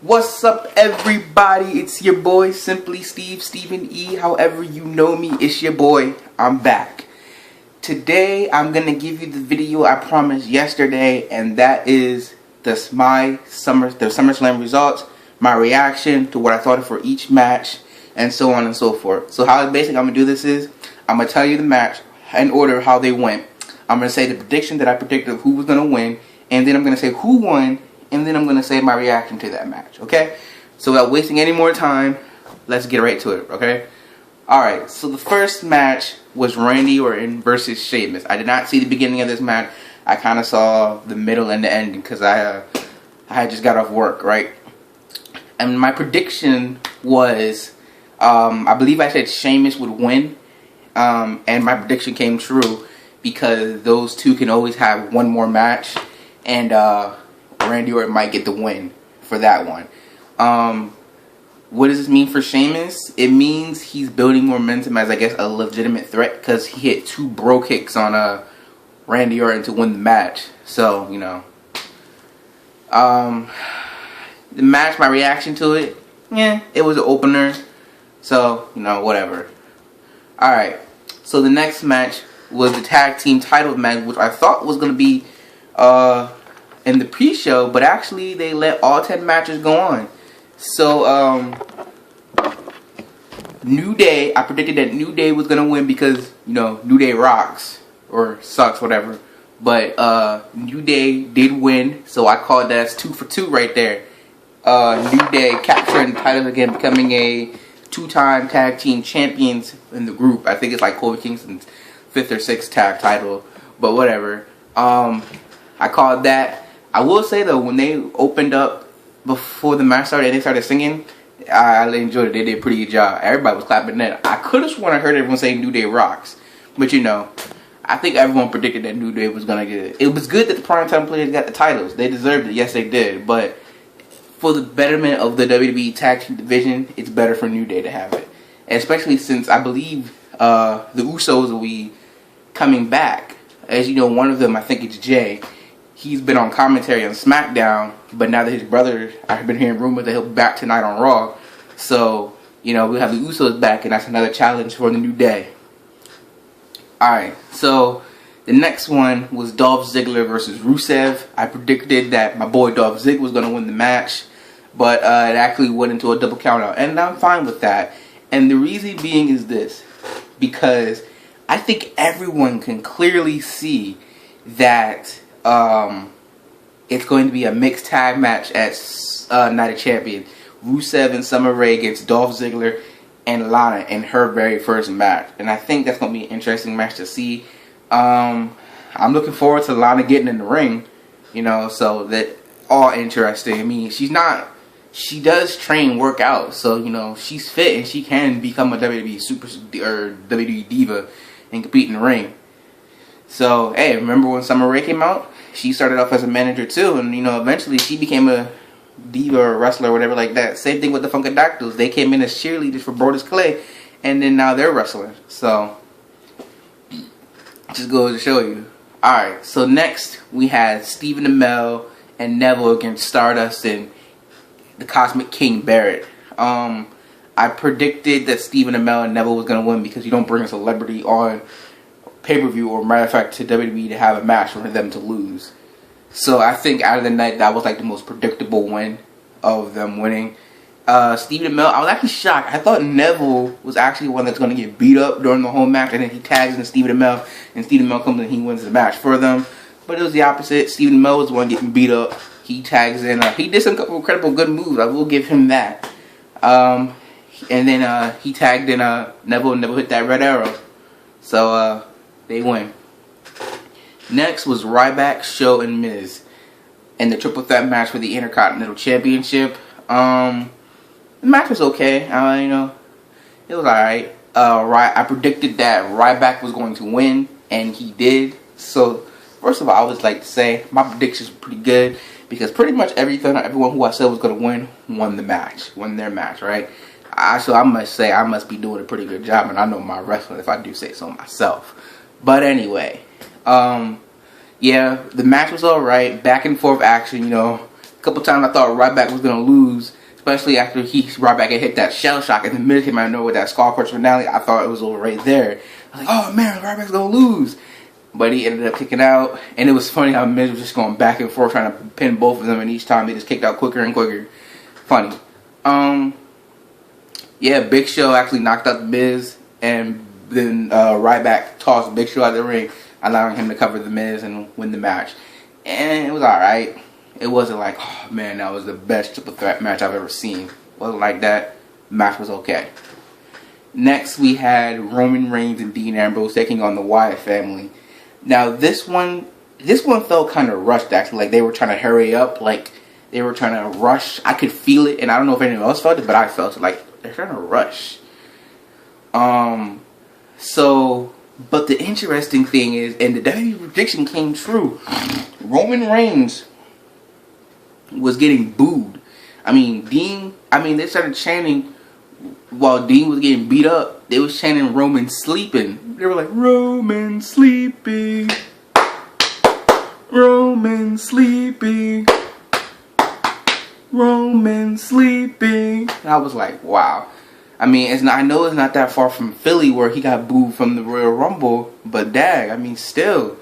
What's up, everybody? It's your boy, Simply Steve, Stephen E. However you know me, it's your boy. I'm back. Today, I'm gonna give you the video I promised yesterday, and that is the SummerSlam results, my reaction to what I thought for each match, and so on and so forth. So how basically I'm gonna do this is, I'm gonna tell you the match in order of how they went. I'm gonna say the prediction that I predicted of who was gonna win, and then I'm gonna say who won. And then I'm going to say my reaction to that match, okay? So without wasting any more time, let's get right to it, okay? Alright, so the first match was Randy Orton versus Sheamus. I did not see the beginning of this match. I kind of saw the middle and the end because I had just got off work, right? And my prediction was, I believe I said Sheamus would win. And my prediction came true because those two can always have one more match. And, Randy Orton might get the win for that one. What does this mean for Sheamus? It means he's building momentum as, I guess, a legitimate threat because he hit 2 bro kicks on Randy Orton to win the match. So, you know. The match, my reaction to it, yeah, it was an opener. So, you know, whatever. Alright, so the next match was the tag team title match, which I thought was going to be, in the pre-show, but actually they let all 10 matches go on. So, New Day, I predicted that New Day was going to win because, you know, New Day rocks, or sucks, whatever. But, New Day did win, so I called that as 2 for 2 right there. New Day capturing the titles again, becoming a 2-time tag team champions in the group. I think it's like Kofi Kingston's 5th or 6th tag title, but whatever. I called that. I will say though, when they opened up before the match started and they started singing, I enjoyed it. They did a pretty good job. Everybody was clapping that. I could have sworn I heard everyone say New Day rocks. But you know, I think everyone predicted that New Day was going to get it. It was good that the primetime players got the titles. They deserved it. Yes, they did. But for the betterment of the WWE Tag Team Division, it's better for New Day to have it. Especially since I believe the Usos will be coming back. As you know, one of them, I think it's Jay. He's been on commentary on SmackDown, but now that his brother, I've been hearing rumors that he'll be back tonight on Raw. So, you know, we'll have the Usos back, and that's another challenge for the New Day. Alright, so the next one was Dolph Ziggler versus Rusev. I predicted that my boy Dolph Ziggler was going to win the match, but it actually went into a double countout, and I'm fine with that. And the reason being is this, because I think everyone can clearly see that it's going to be a mixed tag match at Night of Champions. Rusev and Summer Rae against Dolph Ziggler and Lana in her very first match. And I think that's going to be an interesting match to see. I'm looking forward to Lana getting in the ring. You know, so that all interesting. I mean, she does train, work out. So, you know, she's fit and she can become a WWE super or WWE diva and compete in the ring. So, hey, remember when Summer Rae came out? She started off as a manager too, and you know, eventually she became a diva or a wrestler or whatever like that. Same thing with the Funkadactyls. They came in as cheerleaders for Brodus Clay, and then now they're wrestling. So, just goes to show you. Alright, so next we had Stephen Amell and Neville against Stardust and the Cosmic King Barrett. I predicted that Stephen Amell and Neville was going to win because you don't bring a celebrity on pay-per-view, or matter of fact to WWE to have a match for them to lose. So I think out of the night, that was like the most predictable win of them winning. Stephen Amell, I was actually shocked. I thought Neville was actually one that's going to get beat up during the whole match, and then he tags in Stephen Amell, and Stephen Amell comes and he wins the match for them. But it was the opposite. Stephen Amell was the one getting beat up. He tags in. He did some couple incredible good moves. I will give him that. And then he tagged in Neville, and Neville hit that red arrow. So they win. Next was Ryback, Show, and Miz in the triple threat match for the Intercontinental Championship. The match was okay. You know, it was alright. I predicted that Ryback was going to win, and he did. So, first of all, I would like to say my predictions were pretty good because pretty much everyone who I said was going to win won their match, right? So I must say I must be doing a pretty good job, and I know my wrestling if I do say so myself. But anyway, yeah, the match was alright. Back and forth action, you know. A couple times I thought Ryback was gonna lose, especially after Ryback had hit that shell shock, and the minute came out of nowhere with that skull crush finale. I thought it was over right there. I was like, oh man, Ryback's gonna lose. But he ended up kicking out, and it was funny how Miz was just going back and forth trying to pin both of them, and each time they just kicked out quicker and quicker. Funny. Yeah, Big Show actually knocked out the Miz, and then Ryback tossed Big Show out of the ring, allowing him to cover the Miz and win the match. And it was alright. It wasn't like, oh man, that was the best triple threat match I've ever seen. It wasn't like that. The match was okay. Next, we had Roman Reigns and Dean Ambrose taking on the Wyatt family. Now this one felt kind of rushed actually, like they were trying to hurry up, like they were trying to rush. I could feel it, and I don't know if anyone else felt it, but I felt it, like they're trying to rush. But the interesting thing is, and the WWE prediction came true, Roman Reigns was getting booed. They started chanting while Dean was getting beat up. They was chanting Roman sleeping. They were like, Roman sleeping, Roman sleeping, Roman sleeping. And I was like, wow. I know it's not that far from Philly where he got booed from the Royal Rumble, but dag, still.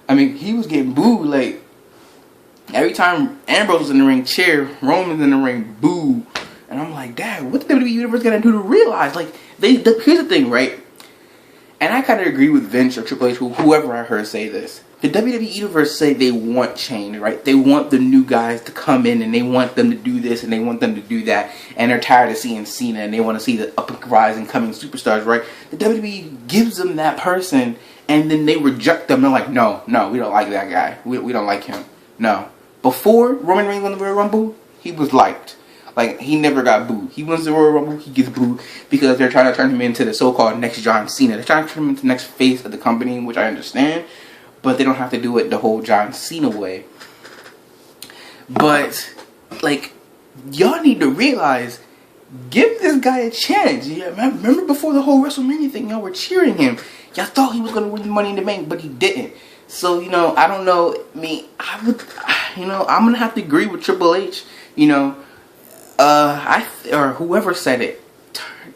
He was getting booed, like, every time Ambrose was in the ring, cheer, Roman's in the ring, boo. And I'm like, dang, what the WWE Universe gotta do to realize? Like, here's the thing, right? And I kind of agree with Vince or Triple H, whoever I heard say this. The WWE Universe say they want change, right? They want the new guys to come in, and they want them to do this, and they want them to do that. And they're tired of seeing Cena, and they want to see the up and rising coming superstars, right? The WWE gives them that person, and then they reject them. They're like, no, we don't like that guy. We don't like him. No. Before Roman Reigns won the Royal Rumble, he was liked. Like, he never got booed. He wins the Royal Rumble, he gets booed because they're trying to turn him into the so-called next John Cena. They're trying to turn him into the next face of the company, which I understand. But they don't have to do it the whole John Cena way. But, like, y'all need to realize, give this guy a chance. Yeah, remember before the whole WrestleMania thing, y'all were cheering him. Y'all thought he was going to win the Money in the Bank, but he didn't. So, I don't know. I'm going to have to agree with Triple H. Or whoever said it.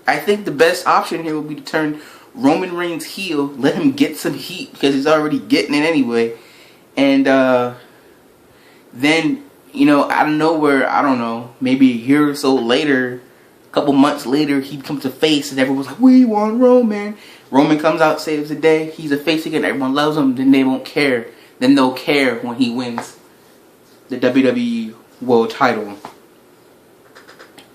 I think the best option here would be to turn Roman Reigns heel, let him get some heat because he's already getting it anyway, and then out of nowhere, I don't know, maybe a year or so later, a couple months later, he becomes a face, and everyone's like, we want Roman. Roman comes out, saves the day, he's a face again, everyone loves him. Then they won't care. Then they'll care when he wins the WWE World Title.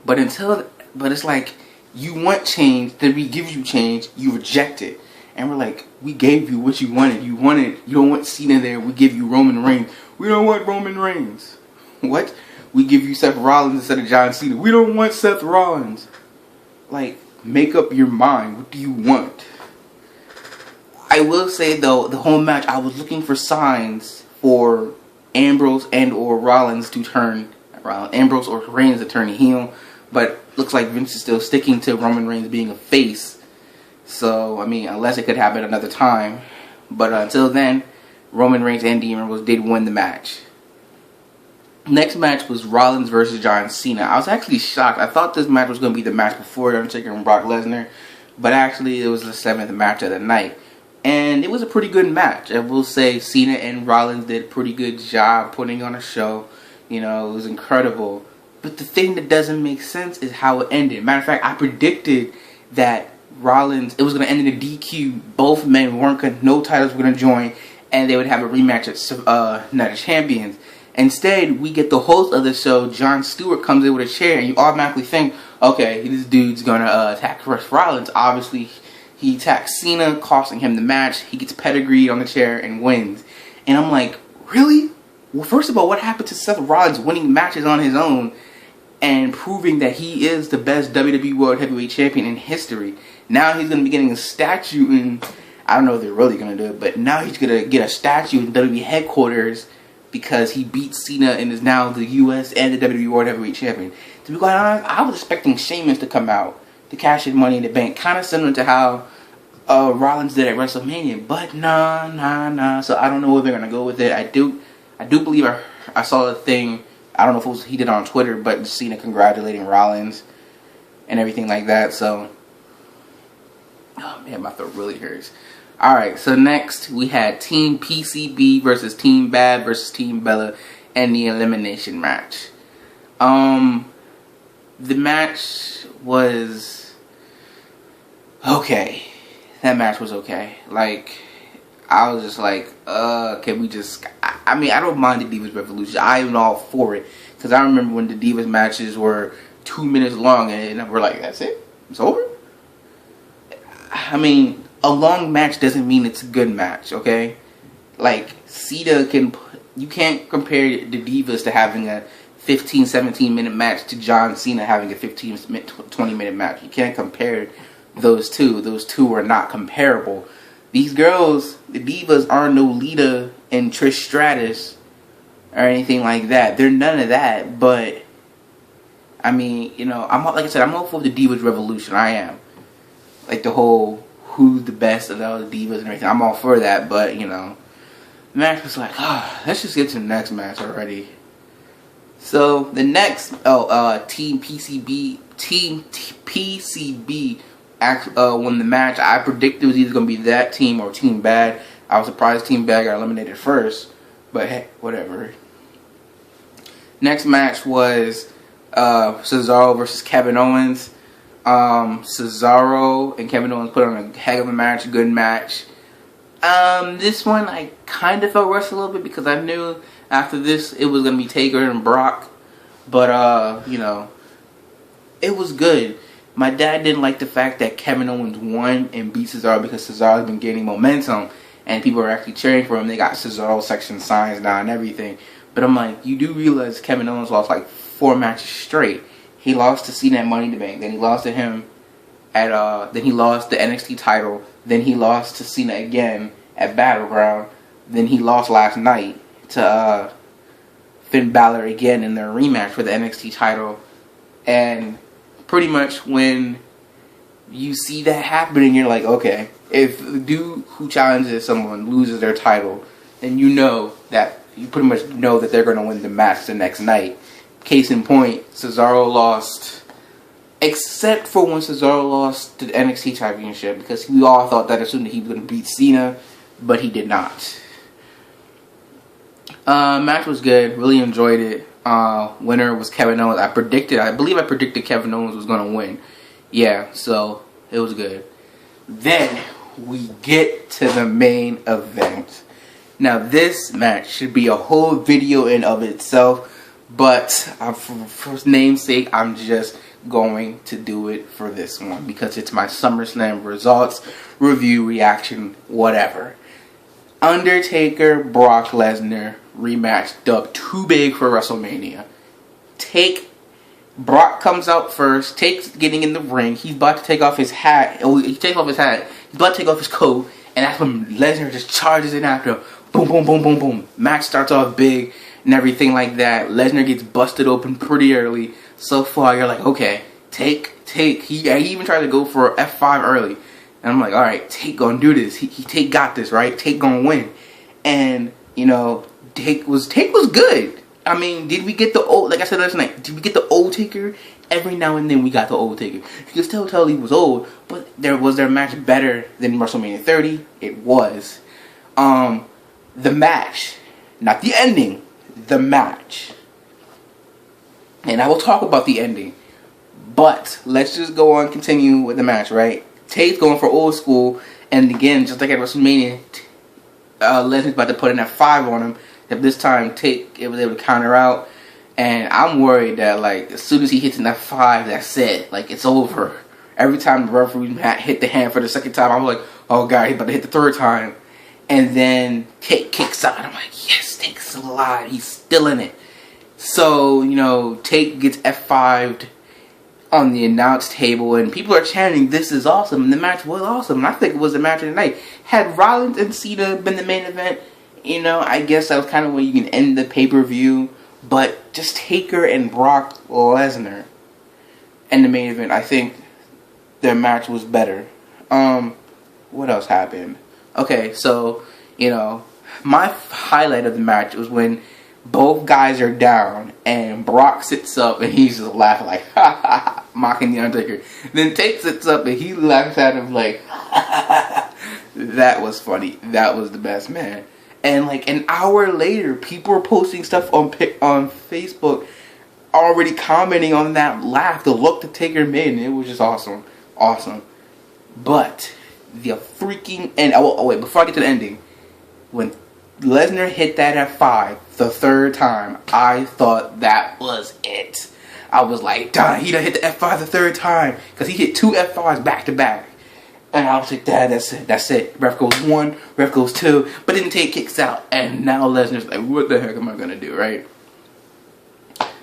But it's like, you want change, then we give you change, you reject it. And we're like, we gave you what you wanted. You don't want Cena there, we give you Roman Reigns. We don't want Roman Reigns. What? We give you Seth Rollins instead of John Cena. We don't want Seth Rollins. Like, make up your mind. What do you want? I will say, though, the whole match, I was looking for signs for Ambrose and or Rollins to turn, Ambrose or Reigns to turn heel. But looks like Vince is still sticking to Roman Reigns being a face. So, unless it could happen another time. But until then, Roman Reigns and Dean Ambrose did win the match. Next match was Rollins versus John Cena. I was actually shocked. I thought this match was going to be the match before Undertaker and Brock Lesnar. But actually, it was the 7th match of the night. And it was a pretty good match. I will say Cena and Rollins did a pretty good job putting on a show. It was incredible. But the thing that doesn't make sense is how it ended. Matter of fact, I predicted that Rollins, it was going to end in a DQ. Both men no titles were going to join, and they would have a rematch at Night of Champions. Instead, we get the host of the show, Jon Stewart, comes in with a chair, and you automatically think, okay, this dude's going to attack Rollins. Obviously, he attacks Cena, costing him the match. He gets pedigreed on the chair and wins. And I'm like, really? Well, first of all, what happened to Seth Rollins winning matches on his own and proving that he is the best WWE World Heavyweight Champion in history? Now he's going to be getting a statue, and I don't know if they're really going to do it, but now he's going to get a statue in WWE headquarters because he beat Cena and is now the US and the WWE World Heavyweight Champion. To be quite honest, I was expecting Sheamus to come out to cash in Money in the Bank, kind of similar to how Rollins did at WrestleMania, but nah. So I don't know where they're going to go with it. I do believe I saw a thing. I don't know if it was he did it on Twitter, but Cena congratulating Rollins and everything like that. So, oh man, my throat really hurts. Alright, so next we had Team PCB versus Team Bad versus Team Bella and the elimination match. The match was okay. That match was okay. Like, I was just like, can we just... I mean, I don't mind the Divas Revolution. I am all for it. Because I remember when the Divas matches were 2 minutes long and we're like, that's it? It's over? I mean, a long match doesn't mean it's a good match, okay? Like, Cena can... You can't compare the Divas to having a 15, 17 minute match to John Cena having a 15, 20 minute match. You can't compare those two. Those two are not comparable. These girls, the Divas, aren't no Lita and Trish Stratus or anything like that. They're none of that. But I mean, you know, like I said, I'm all for the Divas Revolution. I am. Like the whole who's the best of all the Divas and everything. I'm all for that. But you know, the match was like, let's just get to the next match already. So the next, Team PCB won the match. I predicted it was either going to be that team or Team Bad. I was surprised Team Bad got eliminated first, but hey, whatever. Next match was Cesaro versus Kevin Owens. Cesaro and Kevin Owens put on a heck of a match, good match. This one I kind of felt rushed a little bit because I knew after this it was going to be Taker and Brock, but you know, it was good. My dad didn't like the fact that Kevin Owens won and beat Cesaro because Cesaro's been gaining momentum and people are actually cheering for him. They got Cesaro section signs now and everything. But I'm like, you do realize Kevin Owens lost like 4 matches straight. He lost to Cena at Money in the Bank. Then he lost to him at then he lost the NXT title. Then he lost to Cena again at Battleground. Then he lost last night to Finn Balor again in their rematch for the NXT title. And pretty much when you see that happening, you're like, okay, if the dude who challenges someone loses their title, then you know that, you pretty much know that they're going to win the match the next night. Case in point, Cesaro lost, except for when Cesaro lost the NXT Championship, because we all thought that as soon as he was going to beat Cena, but he did not. Match was good, really enjoyed it. Winner was Kevin Owens. I believe I predicted Kevin Owens was going to win. Yeah, so it was good. Then we get to the main event. Now this match should be a whole video in of itself, but for namesake, I'm just going to do it for this one because it's my SummerSlam results, review, reaction, whatever. Undertaker, Brock Lesnar rematch dubbed too big for WrestleMania. Brock comes out first. Take's getting in the ring. He's about to take off his hat. He takes off his hat. He's about to take off his coat, and that's when Lesnar just charges in after him. Boom, boom, boom, boom, boom. Match starts off big and everything like that. Lesnar gets busted open pretty early. So far, you're like, okay, Take. He even tried to go for F5 early. And I'm like, all right, Take gonna do this. Take got this, right? Take gonna win. And, you know, Take was good. I mean, did we get the old, like I said last night, did we get the old Taker? Every now and then we got the old Taker. You can still tell he was old, but was their match better than WrestleMania 30? It was. The match, not the ending, the match. And I will talk about the ending. But let's just go on, continue with the match, right? Take's going for old school, and again, just like at WrestleMania, Lesnar's about to put in that 5 on him. If this time Take was able to counter out, and I'm worried that like as soon as he hits in that 5, that's it. Like it's over. Every time the referee hit the hand for the second time, I'm like, oh god, he's about to hit the 3rd time. And then Take kicks out, and I'm like, yes, Take's still alive. He's still in it. So, you know, Take gets F5'd on the announce table, and people are chanting, this is awesome, and the match was awesome, and I think it was the match of the night. Had Rollins and Cena been the main event, you know, I guess that was kind of where you can end the pay-per-view, but just Taker and Brock Lesnar in the main event, I think their match was better. What else happened? Okay, so, you know, my highlight of the match was when Both guys are down, and Brock sits up and he's just laughing like, ha ha ha, mocking the Undertaker. Then Tate sits up and he laughs at him like, ha ha ha. That was funny. That was the best, man. And like an hour later, people were posting stuff on Facebook, already commenting on that laugh, the look that Taker made, and it was just awesome, awesome. But the freaking end. Oh wait, before I get to the ending, when Lesnar hit that F5 the third time, I thought that was it. I was like, darn, he done hit the F5 the third time, because he hit 2 F5s back to back. And I was like, Dad, that's it. Ref goes 1, ref goes 2, but didn't take kicks out. And now Lesnar's like, what the heck am I going to do, right?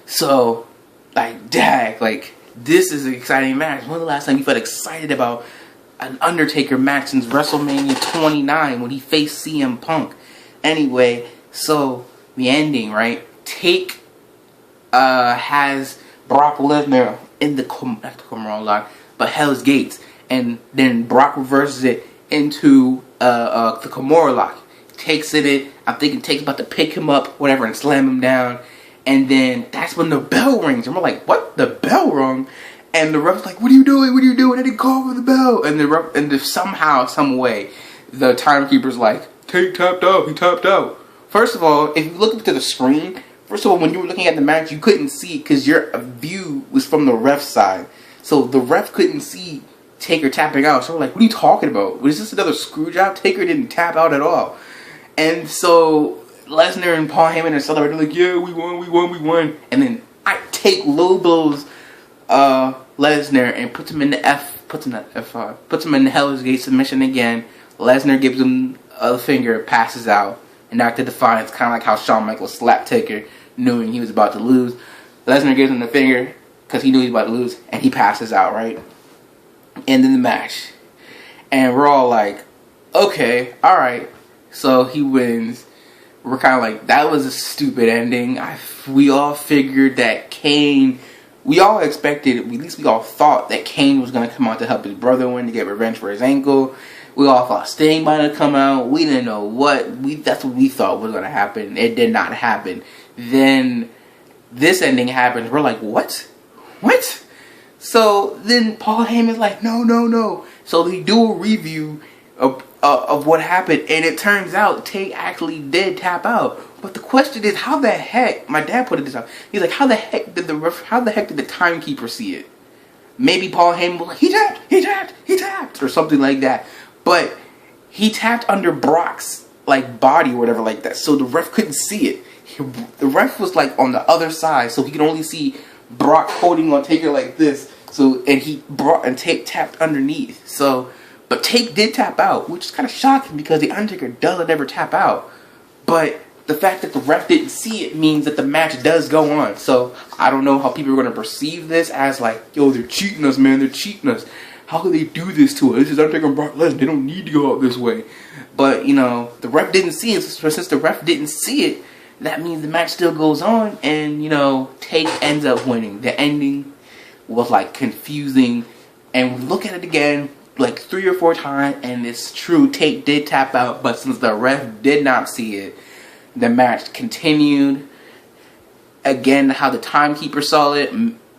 So, like, Dad, like, this is an exciting match. When was the last time you felt excited about an Undertaker match since WrestleMania 29 when he faced CM Punk? Anyway, so, the ending, right? Take has Brock Lesnar in the, not the Kimura lock, but Hell's Gates. And then Brock reverses it into the Kimura lock. Takes it. I'm thinking Take's about to pick him up, whatever, and slam him down. And then that's when the bell rings. And we're like, what? The bell rung? And the ref's like, what are you doing? What are you doing? I didn't call for the bell. And the ref, and somehow, some way, the timekeeper's like, Take tapped out. He tapped out. First of all, if you look up to the screen, first of all, when you were looking at the match, you couldn't see because your view was from the ref's side. So the ref couldn't see Taker tapping out. So we're like, what are you talking about? Was this another screw job? Taker didn't tap out at all. And so Lesnar and Paul Heyman are celebrating like, yeah, we won. And then I take low blows Lesnar and puts him in the F5, puts him in the Hell's Gate submission again. Lesnar gives him a finger, passes out, and Act of Defiance, kind of like how Shawn Michaels slapped Taker, knowing he was about to lose. Lesnar gives him the finger because he knew he was about to lose, and he passes out, right? End of the match. And we're all like, okay, alright. So he wins. We're kind of like, that was a stupid ending. We all figured that Kane, we all expected, at least we all thought that Kane was going to come out to help his brother win, to get revenge for his ankle. We all thought Sting might have come out. We didn't know what. That's what we thought was going to happen. It did not happen. Then this ending happens. We're like, what? What? So then Paul Heyman's like, no. So they do a review of what happened, and it turns out Tate actually did tap out. But the question is, how the heck? My dad put it this out. He's like, how the heck did the timekeeper see it? Maybe Paul Heyman was like, he tapped, or something like that. But he tapped under Brock's like body or whatever like that, so the ref couldn't see it. The ref was like on the other side, so he could only see Brock holding on Taker like this. So, and Tate tapped underneath. So, but Tate did tap out, which is kind of shocking because the Undertaker doesn't ever tap out. But the fact that the ref didn't see it means that the match does go on. So, I don't know how people are going to perceive this as like, yo, they're cheating us, man, they're cheating us. How could they do this to us? This is Undertaker and Brock Lesnar. They don't need to go out this way. But, you know, the ref didn't see it. So since the ref didn't see it, that means the match still goes on. And, you know, Tate ends up winning. The ending was, like, confusing. And we look at it again, like, 3 or 4 times. And it's true, Tate did tap out. But since the ref did not see it, the match continued. Again, how the timekeeper saw it,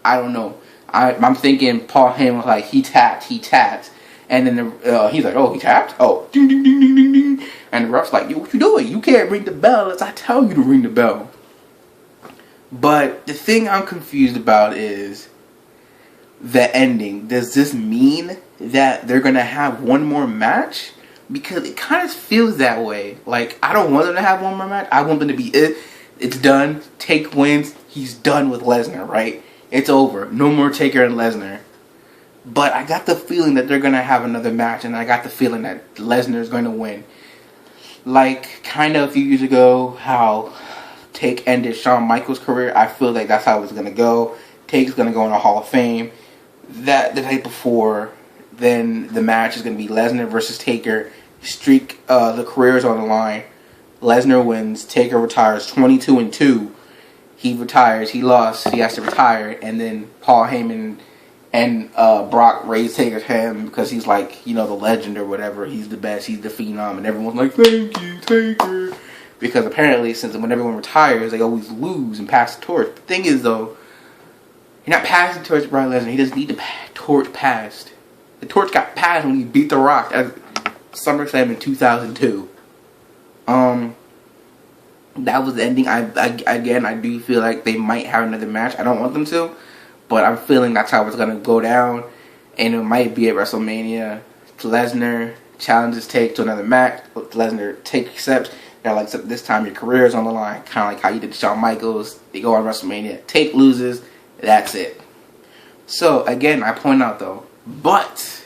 I don't know. I'm thinking Paul Heyman was like, he tapped. And then he's like, oh, he tapped? Oh, ding, ding, ding, ding, ding, ding. And the ref's like, yo, what you doing? You can't ring the bell unless I tell you to ring the bell. But the thing I'm confused about is the ending. Does this mean that they're going to have one more match? Because it kind of feels that way. Like, I don't want them to have one more match. I want them to be it. It's done. Take wins. He's done with Lesnar, right? It's over. No more Taker and Lesnar. But I got the feeling that they're going to have another match. And I got the feeling that Lesnar is going to win. Like, kind of a few years ago, how Take ended Shawn Michaels' career. I feel like that's how it's going to go. Take's going to go in the Hall of Fame. The night before, then the match is going to be Lesnar versus Taker. The career is on the line. Lesnar wins. Taker retires 22-2. He retires. He lost. He has to retire. And then Paul Heyman and Brock raise Taker's hand because he's like, you know, the legend or whatever. He's the best. He's the phenom. And everyone's like, thank you, Taker. because apparently since when everyone retires, they always lose and pass the torch. The thing is though, you're not passing the torch to Brock Lesnar. He doesn't need the torch passed. The torch got passed when he beat The Rock at SummerSlam in 2002. That was the ending. I do feel like they might have another match. I don't want them to, but I'm feeling that's how it's gonna go down, and it might be at WrestleMania. Lesnar challenges Take to another match. Lesnar Take accepts. They're like, this time your career is on the line, kind of like how you did to Shawn Michaels. They go on WrestleMania. Take loses. That's it. So again, I point out though, but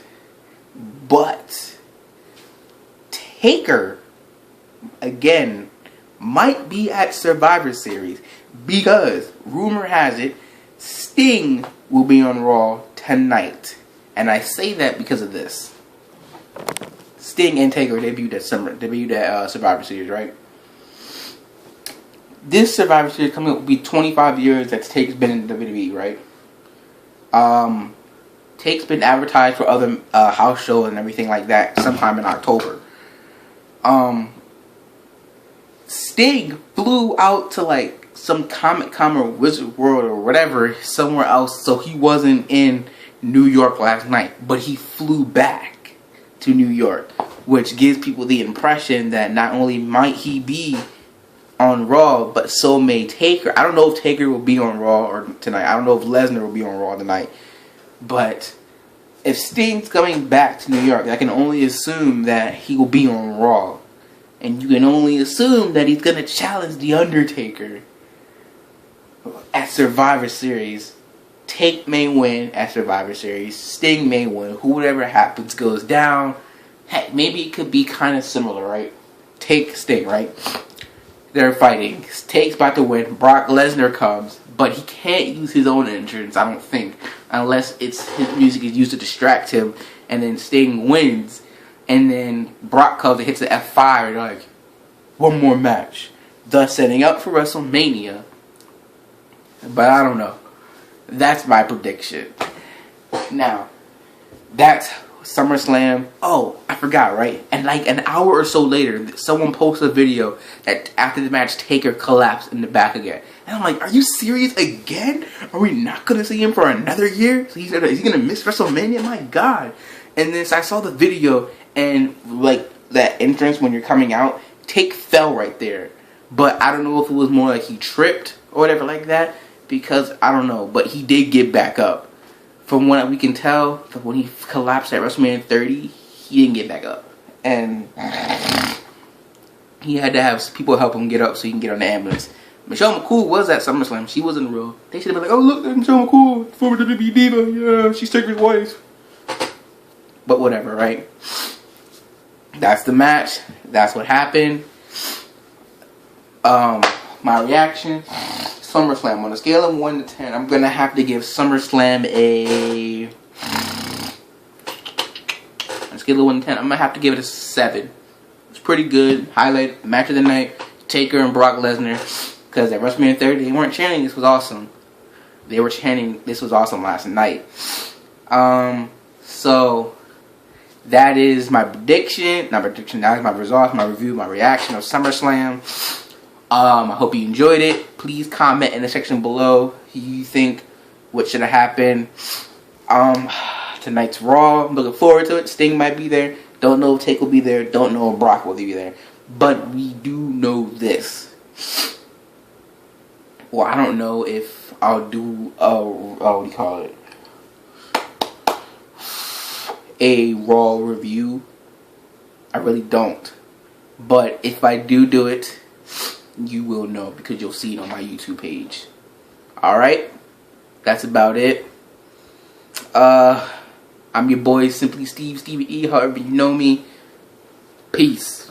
Taker again might be at Survivor Series because rumor has it Sting will be on Raw tonight, and I say that because of this. Sting and Taker debuted at Survivor Series, right? This Survivor Series coming up will be 25 years that Taker's been in WWE, right? Take's been advertised for other house shows and everything like that sometime in October. Sting flew out to like some Comic-Con or Wizard World or whatever somewhere else, so he wasn't in New York last night, but he flew back to New York, which gives people the impression that not only might he be on Raw, but so may Taker. I don't know if Taker will be on Raw or tonight. I don't know if Lesnar will be on Raw tonight. But if Sting's coming back to New York, I can only assume that he will be on Raw. And you can only assume that he's going to challenge The Undertaker at Survivor Series. Take may win at Survivor Series. Sting may win. Whatever happens goes down. Heck, maybe it could be kind of similar, right? Take, Sting, right? They're fighting. Take's about to win. Brock Lesnar comes. But he can't use his own entrance, I don't think. Unless his music is used to distract him. And then Sting wins. And then Brock comes and hits the F5. And they're like, one more match. Thus setting up for WrestleMania. But I don't know. That's my prediction. Now, that's SummerSlam. Oh, I forgot, right? And like an hour or so later, someone posted a video that after the match, Taker collapsed in the back again. And I'm like, are you serious again? Are we not going to see him for another year? So is he going to miss WrestleMania? My God. And then so I saw the video, and like that entrance when you're coming out, Take fell right there. But I don't know if it was more like he tripped or whatever like that. Because, I don't know, but he did get back up. From what we can tell, when he collapsed at WrestleMania 30, he didn't get back up. And he had to have people help him get up so he can get on the ambulance. Michelle McCool was at SummerSlam. She wasn't real. They should have been like, oh, look, there's Michelle McCool, former WWE diva. Yeah, she's Taker's wife. But whatever, right? That's the match. That's what happened. My reaction... SummerSlam, on a scale of 1 to 10, I'm going to have to give SummerSlam on a scale of 1 to 10, I'm going to have to give it a 7. It's pretty good. Highlight, match of the night, Taker and Brock Lesnar. Because at WrestleMania 30, they weren't chanting, this was awesome. They were chanting, this was awesome last night. So, that is my prediction. Not prediction, that is my results, my review, my reaction of SummerSlam. I hope you enjoyed it. Please comment in the section below who you think what should have happened. Tonight's Raw. I'm looking forward to it. Sting might be there. Don't know if Take will be there. Don't know if Brock will be there. But we do know this. Well, I don't know if I'll do what do you call it? A Raw review. I really don't. But if I do it, you will know because you'll see it on my YouTube page. Alright? That's about it. I'm your boy, Simply Steve, Stevie E, however you know me. Peace.